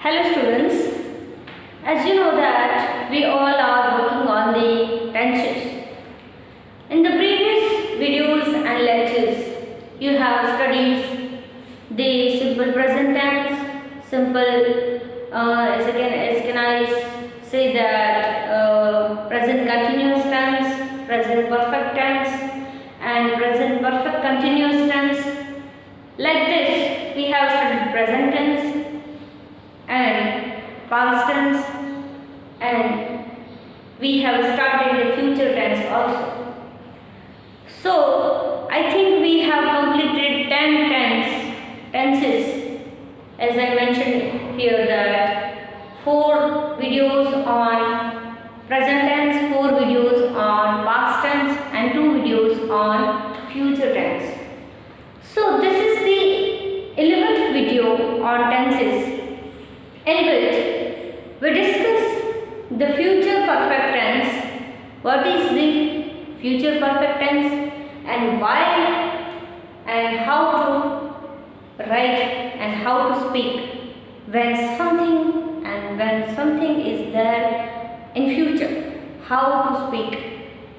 Hello students, as you know that we all are working on the tenses. In the previous videos and lectures, you have studied the simple present tense, simple, as can I say that present continuous tense, present perfect tense and present perfect continuous tense. Like this, we have studied present tense and past tense, and we have started the future tense also. So I think we have completed 10 tenses, as I mentioned here that 4 videos on present tense, 4 videos on past tense and 2 videos on future tense. So this is the 11th video on tenses, in which we discuss the future perfect tense. What is the future perfect tense and why and how to write and how to speak when something is there in future. How to speak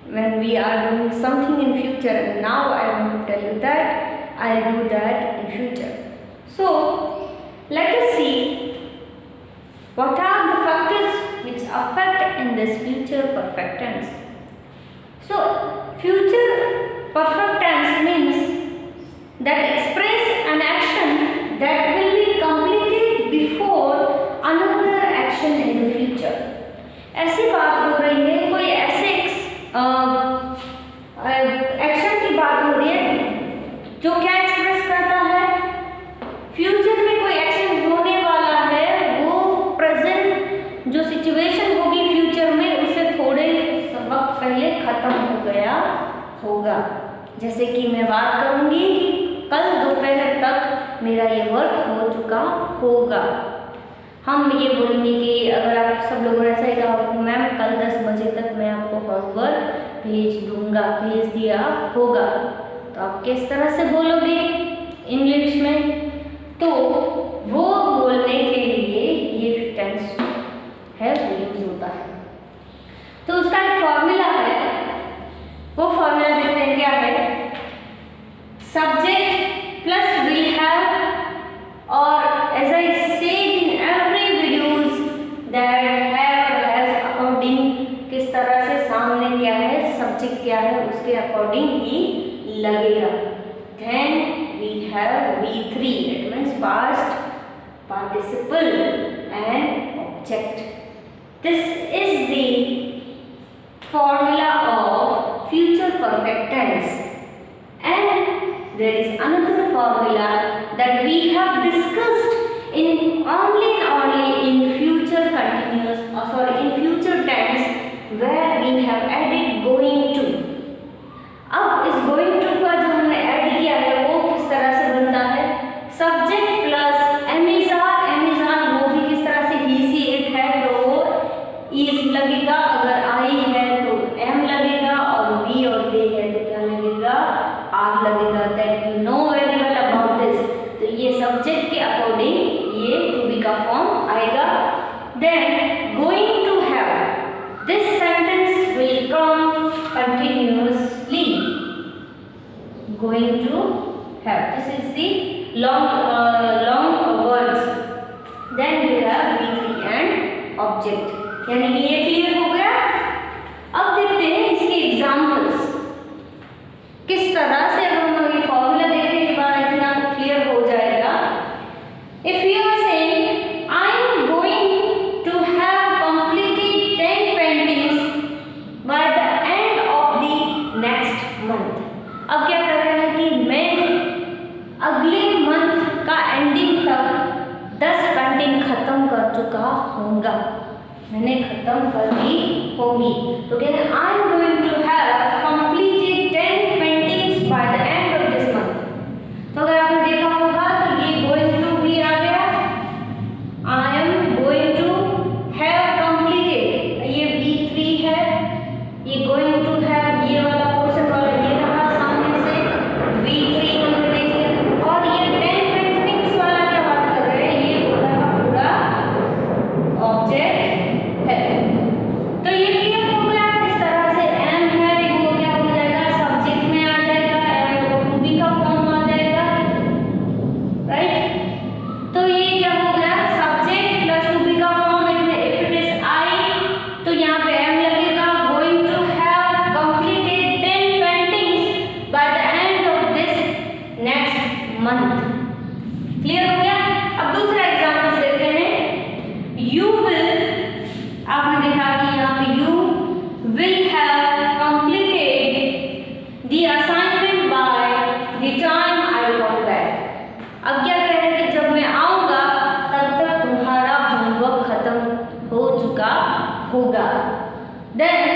when we are doing something in future, and now I want to tell you that I will do that in future. So let us see what are the factors which affect in this future perfect tense. So future perfect tense means that express an action that will be completed before another action in the future. ऐसी बात हो रही है, कोई ऐसे action की बात हो रही है जो क्या एक्सप्रेस करता है, फ्यूचर में कोई एक्शन होने वाला है, वो प्रेजेंट जो सिचुएशन होगी फ्यूचर में उससे थोड़े वक्त पहले खत्म हो गया होगा। जैसे कि मैं बात करूंगी कि कल दोपहर तक मेरा ये वर्क हो चुका होगा। हम ये बोलेंगे कि अगर आप सब लोगों ने ऐसा ही कहा मैम कल 10 बजे तक मैं आपको होमवर्क भेज दिया होगा, तो आप किस तरह से बोलोगे इंग्लिश में? तो वो बोलने के लिए ये टेंस है वो यूज होता है। तो उसका एक फॉर्मूला है, वो फॉर्मूला देखते हैं क्या है। सब्जेक्ट प्लस विल हैव, और as I said in every videos that have और हैज अकॉर्डिंग किस तरह से सामने क्या है, सब्जेक्ट क्या है उसके अकॉर्डिंग ही लगेगा। Then we have V3, it means past participle and object. This is the formula of future perfect tense, and there is another formula that we have discussed in only in future continuous in future tense, where we have added going to. अब इस going to का जो हमने add किया है वो किस तरह से बनता है, सब्जेक्ट प्लस एमिजार, वो भी किस तरह से ही सी इट है तो वो इज लगेगा, अगर आई है तो एम लगेगा, और वी और दे है तो क्या लगेगा, आर लगेगा। That you know very well about this. तो ये सब्जेक्ट के अकॉर्डिंग ये टू बी का फॉर्म आएगा। Then going to have, this sentence will come continuously. Going to have, this is the long words. Then we have V3 and object, यानी कि ये clear हो गया। अब देखते हैं इसके एग्जाम्पल्स किस तरह से, अगर हम ये फॉर्मूला देखने के बाद इतना क्लियर हो जाएगा। If you are saying I am going to have completed 10 paintings by the end of the next month. अब क्या कर रहे हैं कि मैं अगले मंथ का एंडिंग तक 10 पेंटिंग खत्म कर चुका होऊंगा, मैंने खत्म कर दी होगी। तो कहते हैं I am going to have completed 10 paintings by the end of this month. तो अगर आपने देखा होगा तो ये गोइंग टू भी आ गया, I am going to have completed, ये V3 है, ये गोइंग टू हैव ये वाला पोर्शन वाला ये रहा सामने से V3 हमने देख लिया। और ये 10 पेंटिंग्स वाला क्या बात कर रहे हैं, ये पूरा का पूरा यू विल, आपने देखा कि यहाँ पे you will have completed the assignment by the time I come back. अब क्या कह रहे हैं कि जब मैं आऊंगा तब तक तुम्हारा होमवर्क खत्म हो चुका होगा। Then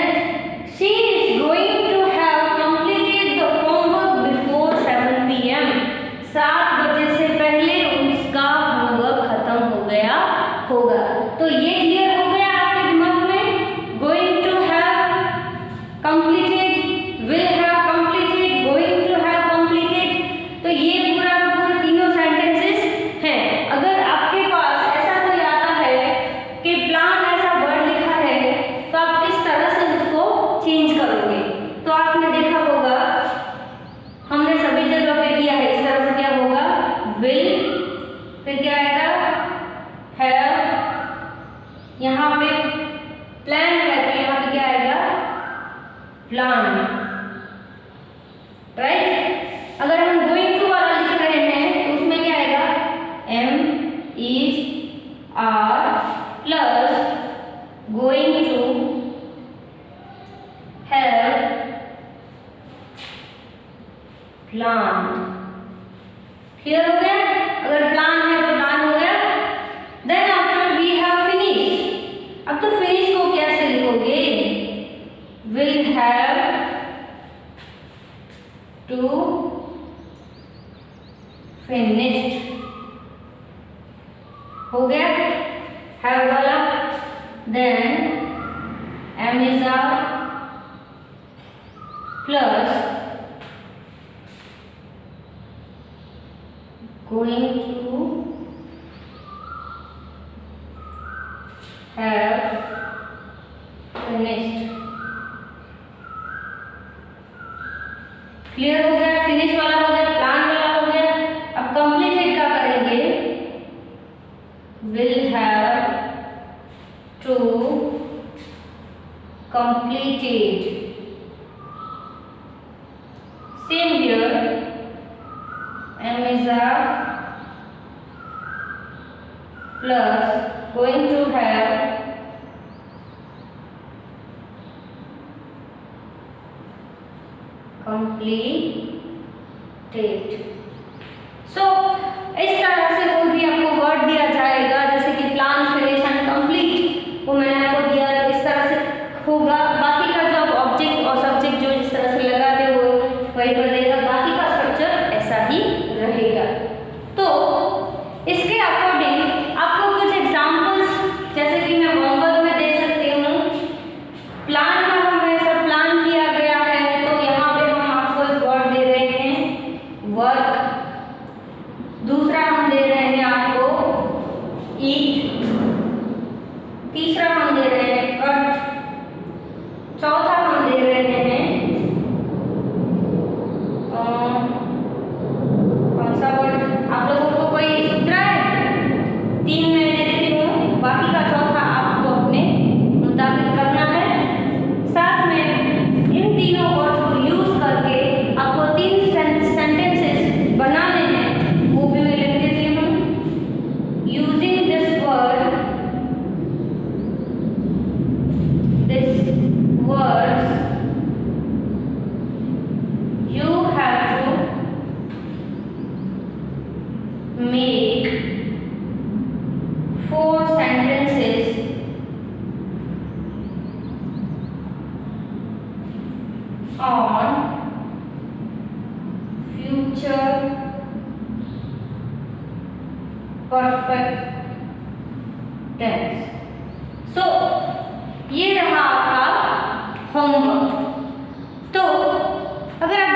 she is going to have completed the homework before 7 PM। 7 बजे से पहले उसका होमवर्क खत्म हो गया होगा। तो ये क्लियर हो गया आपके दिमाग में, going to have completed, will have completed, going to have completed. तो ये पूरा पूरे तीनों सेंटेंसेस हैं। अगर आपके पास ऐसा कोई आता है कि प्लान ऐसा वर्ड लिखा है तो आप किस तरह से उसको चेंज करोगे। तो आपने देखा होगा, हमने सभी जगह पे किया है इस तरह से। क्या होगा, विल, फिर क्या आएगा, हैव, यहाँ पे प्लान है तो यहाँ पे क्या आएगा, प्लान, राइट। अगर हम गोइंग टू वाला लिख रहे हैं तो उसमें क्या आएगा, am is are plus going to have plan. Clear हो गया। अगर प्लान है तो प्लान हो गया। Then after we have finish. अब तो फिनिश को कैसे लिखोगे, विल हैव टू फिनिश्ड, हो गया हैव वाला। Then am is are plus going to have finished। Clear हो गया, फिनिश वाला हो गया, प्लान वाला हो गया। अब कंप्लीटेड का करेंगे, will have to completed. Same here, M is R plus going to have completed। So इस तरह से कोई भी आपको वर्ड दिया जाएगा जैसे कि प्लान, फिनिश एंड कंप्लीट, वो मैंने आपको दिया तो इस तरह से होगा। बाकी का जो आप ऑब्जेक्ट और सब्जेक्ट जो जिस तरह से लगाते हो वही पर देगा, बाकी का स्ट्रक्चर ऐसा ही रहेगा। तो इसके अकॉर्डिंग आपको कुछ एग्जांपल्स जैसे कि मैं होमवर्क में दे सकती हूँ। प्लान का हमें सब प्लान किया गया है तो यहाँ पे हम आपको एक वर्ड दे रहे हैं, वर्क। दूसरा हम दे रहे हैं आपको ईट। तीसरा हम दे रहे हैं कट। चौथा हम दे रहे हैं कौन सा वर्ड, आप लोगों को कोई सूत्र है? 3 मैं दे देती हूँ, बाकी का चौथा आपको अपने मुताबिक करना है। साथ में इन तीनों वर्ड्स को यूज करके आपको 3 सेंटेंसेस बनाने हैं, वो भी मैं लिख देती हूँ। Using this word, this words you have to make 4 sentences on future perfect tense। So ये रहा आपका होमवर्क। तो अगर आप